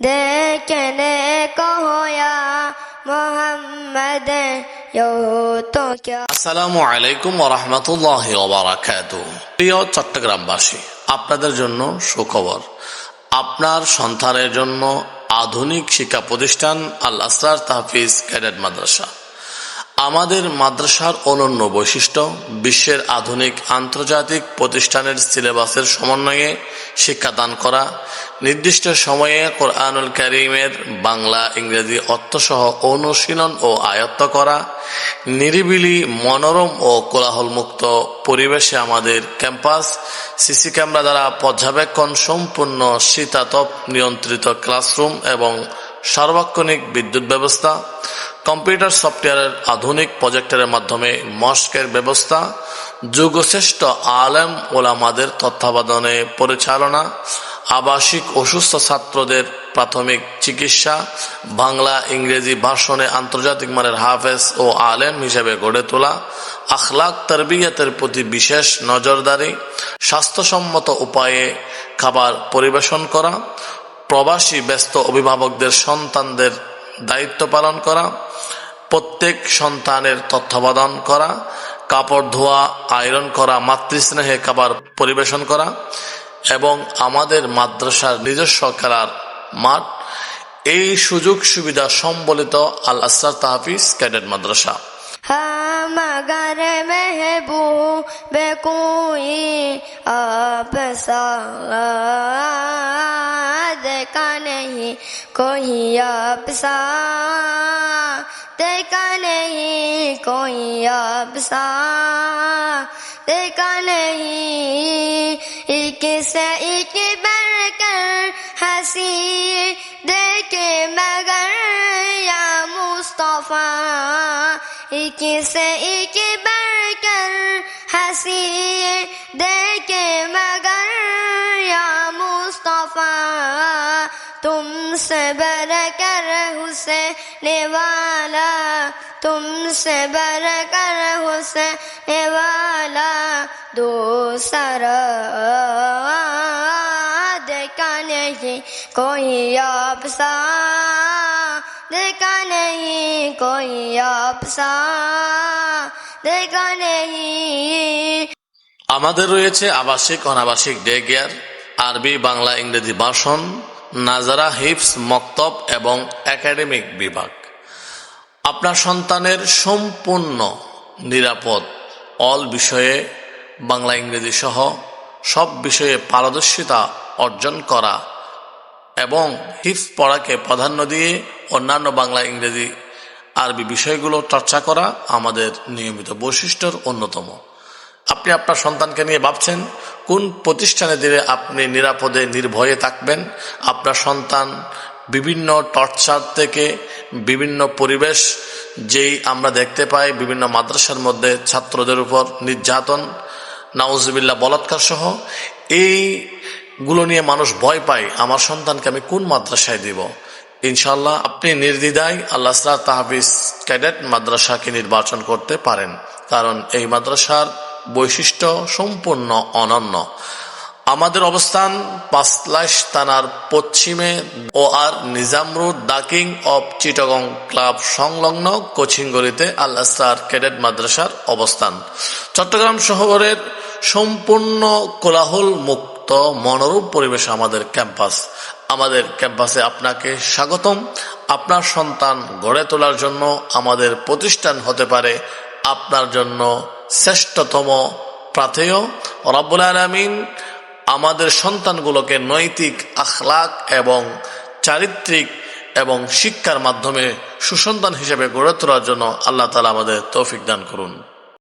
देखने को हो या मोहम्मद यूं तो क्या। আসসালামু আলাইকুম ওয়া রাহমাতুল্লাহি ওয়া বারাকাতুহু। প্রিয় চট্টগ্রামবাসী, আপনাদের জন্য সুখবর। আপনার সন্তানের জন্য আধুনিক শিক্ষা প্রতিষ্ঠান আল আসরার তাহফিজ ক্যাডেট মাদ্রাসা। আমাদের মাদ্রাসার অনন্য বৈশিষ্ট্য বিশ্বের আধুনিক আন্তর্জাতিক প্রতিষ্ঠানের সিলেবাসের সমন্বয়ে শিক্ষাদান করা, নির্দিষ্ট সময়ে কোরআনুল কারীমের বাংলা ইংরেজি অর্থসহ অনুশীলন ও আয়ত্ত করা, নিরিবিলি মনোরম ও কোলাহলমুক্ত পরিবেশে আমাদের ক্যাম্পাস, সিসি ক্যামেরা দ্বারা পর্যবেক্ষণ সম্পূর্ণ শীতাতপ নিয়ন্ত্রিত ক্লাসরুম এবং সার্বক্ষণিক বিদ্যুৎ ব্যবস্থা, কম্পিউটার সফটওয়্যারের আধুনিক প্রজেক্টরের মাধ্যমে মস্কের ব্যবস্থা, যুগশ্রেষ্ঠ আলেম ওলামাদের তত্ত্বাবধানে পরিচালনা, আবাসিক অসুস্থ ছাত্রদের প্রাথমিক চিকিৎসা, বাংলা ইংরেজি ভাষণে আন্তর্জাতিক মানের হাফেজ ও আলেম হিসেবে গড়ে তোলা, আখলাক তারবিয়াতের প্রতি বিশেষ নজরদারি, স্বাস্থ্যসম্মত উপায়ে খাবার পরিবেশন করা, প্রবাসী ব্যস্ত অভিভাবকদের সন্তানদের দায়িত্ব পালন করা, প্রত্যেক সন্তানের তত্ত্বাবধান করা, কাপড় ধোয়া আয়রন করা, মাতৃস্নেহে খাবার পরিবেশন করা এবং আমাদের মাদ্রাসার নিজস্ব খেলার মাঠ, এই সুযোগ সুবিধা সম্বলিত আল আসরার তাহফিজ ক্যাডেট মাদ্রাসা। मगर महबूब कोई आप सा देखा नहीं, कोई आप सा देखा नहीं, कोई आप सा देखा नहीं। एक से एक बढ़कर हंसी देखे मगर या मुस्तफा, एक से एक बढ़कर हंसी देखे मगर या मुस्तफा, तुमसे बढ़कर हुसैन वाला, तुमसे बढ़कर हुसैन वाला दूसरा देखा नहीं, कोई आप सा देखा नहीं, कोई आप सा देखा नहीं। আমাদের রয়েছে আবাসিক অনাবাসিক ডে কেয়ার, আরবি বাংলা ইংরেজি ভাষণ, নাজারা হিফজ মক্তব এবং একাডেমিক বিভাগ। আপনার সন্তানের সম্পূর্ণ নিরাপদ অল বিষয়ে বাংলা ইংরেজি সহ সব বিষয়ে পারদর্শিতা অর্জন করা এবং হিফজ পড়াকে প্রাধান্য দিয়ে অন্যান্য বাংলা ইংরেজি আরবি বিষয়গুলো চর্চা করা আমাদের নিয়মিত বৈশিষ্ট্যের অন্যতম। আপনি আপনার সন্তানকে নিয়ে ভাবছেন কোন প্রতিষ্ঠানে দিলে আপনি নিরাপদে নির্ভয়ে থাকবেন। আপনার সন্তান বিভিন্ন টর্চার থেকে, বিভিন্ন পরিবেশ যেই আমরা দেখতে পাই বিভিন্ন মাদ্রাসার মধ্যে ছাত্রদের উপর নির্যাতন, নাউজুবিল্লাহ বলাৎকার সহ এইগুলো নিয়ে মানুষ ভয় পায়, আমার সন্তানকে আমি কোন মাদ্রাসায় দিব। ইনশাল্লাহ আপনি নির্দ্বিধায় আল আসরার তাহফিজ ক্যাডেট মাদ্রাসাকে নির্বাচন করতে পারেন, কারণ এই মাদ্রাসার বৈশিষ্ট্য সম্পূর্ণ অনন্য। আমাদের অবস্থান পাঁচলাইশ থানার পশ্চিমে ও আর নিজাম রোড ডাকিং অফ চিটাগং ক্লাব সংলগ্ন কোচিংগলিতে আল আসরার ক্যাডেট মাদ্রাসার অবস্থান। চট্টগ্রাম শহরের সম্পূর্ণ কোলাহল মুক্ত মনোরম পরিবেশে আমাদের ক্যাম্পাস। আমাদের ক্যাম্পাসে আপনাকে স্বাগতম। আপনার সন্তান গড়ে তোলার জন্য আমাদের প্রতিষ্ঠান হতে পারে আপনার জন্য শ্রেষ্ঠতম পাথেয়। রব্বুল আলামিন আমাদের সন্তানগুলোকে নৈতিক, আখলাক এবং চারিত্রিক এবং শিক্ষার মাধ্যমে সুসন্তান হিসেবে গড়ে তোলার জন্য আল্লাহ তাআলা আমাদের তৌফিক দান করুন।